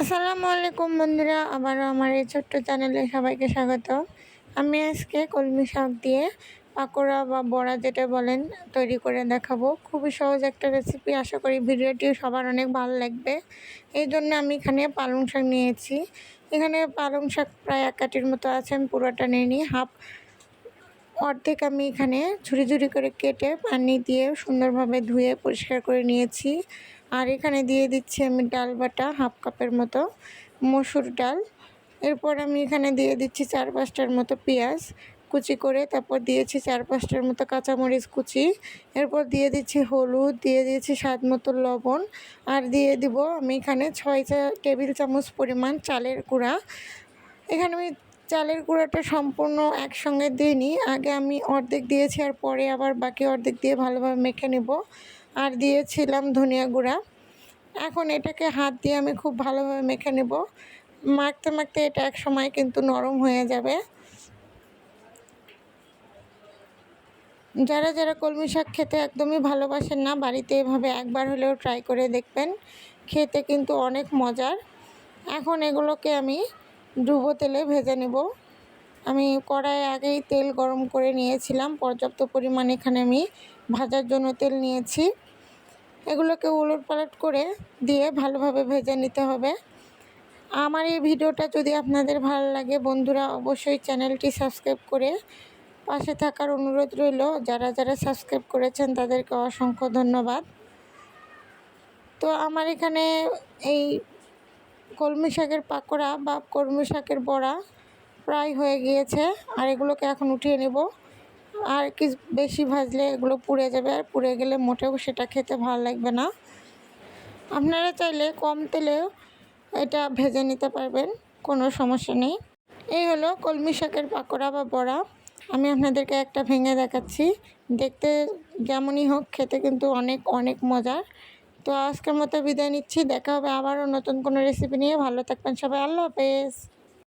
আসসালামু আলাইকুম বন্ধুরা, আবারও আমার এই ছোট্ট চ্যানেলে সবাইকে স্বাগত। আমি আজকে কলমি শাক দিয়ে পাকোড়া বা বড়া যেটা বলেন তৈরি করে দেখাবো। খুবই সহজ একটা রেসিপি, আশা করি ভিডিওটি সবার অনেক ভালো লাগবে। এই জন্য আমি এখানে পালং শাক নিয়েছি। এখানে পালং শাক প্রায় 1 কাঠির মতো আছে, আমি পুরোটা নিইনি, অর্ধেক আমি এখানে ঝুরি ঝুরি করে কেটে পানি দিয়ে সুন্দরভাবে ধুয়ে পরিষ্কার করে নিয়েছি। আর এখানে দিয়ে দিচ্ছি আমি ডাল বাটা 1/2 কাপের মতো মসুর ডাল। এরপর আমি এখানে দিয়ে দিচ্ছি 4-5টার মতো পেঁয়াজ কুচি করে, তারপর দিয়েছি 4-5টার মতো কাঁচামরিচ কুচি। এরপর দিয়ে দিচ্ছি হলুদ, দিয়ে দিয়েছি স্বাদ মতো লবণ, আর দিয়ে দিব আমি এখানে 6 টেবিল চামচ পরিমাণ চালের গুঁড়া। এখানে আমি চালের গুঁড়াটা সম্পূর্ণ একসঙ্গে দিইনি, আগে আমি অর্ধেক দিয়েছি আর পরে আবার বাকি অর্ধেক দিয়ে ভালোভাবে মেখে নেব। আর দিয়েছিলাম ধনিয়া গুঁড়া। এখন এটাকে হাত দিয়ে আমি খুব ভালোভাবে মেখে নেব। মাখতে মাখতে এটা এক সময় কিন্তু নরম হয়ে যাবে। যারা যারা কলমি শাক খেতে একদমই ভালোবাসেন না, বাড়িতে এভাবে একবার হলেও ট্রাই করে দেখবেন, খেতে কিন্তু অনেক মজার। এখন এগুলোকে আমি ডুবো তেলে ভেজে নেব। আমি কড়াইয়ে আগেই তেল গরম করে নিয়েছিলাম, পর্যাপ্ত পরিমাণে এখানে আমি ভাজার জন্য তেল নিয়েছি। এগুলোকে উলটপালট করে দিয়ে ভালোভাবে ভেজে নিতে হবে। আমার এই ভিডিওটা যদি আপনাদের ভালো লাগে বন্ধুরা, অবশ্যই চ্যানেলটি সাবস্ক্রাইব করে পাশে থাকার অনুরোধ রইল। যারা যারা সাবস্ক্রাইব করেছেন তাদেরকে অসংখ্য ধন্যবাদ। তো আমার এখানে এই কলমি শাকের পাকোড়া বা কলমি শাকের বড়া প্রায় হয়ে গিয়েছে, আর এগুলোকে এখন উঠিয়ে নেব। আর কি বেশি ভাজলে এগুলো পুড়ে যাবে, আর পুড়ে গেলে মোটেও সেটা খেতে ভালো লাগবে না। আপনারা চাইলে কম তেলেও এটা ভেজে নিতে পারবেন, কোনো সমস্যা নেই। এই হলো কলমি শাকের পাকোড়া বা বড়া। আমি আপনাদেরকে একটা ভেঙে দেখাচ্ছি। দেখতে যেমনই হোক, খেতে কিন্তু অনেক অনেক মজার। তো আজকের মতো বিদায় নিচ্ছি, দেখা হবে আবারও নতুন কোনো রেসিপি নিয়ে। ভালো থাকবেন সবাই, আল্লাহ হাফেজ।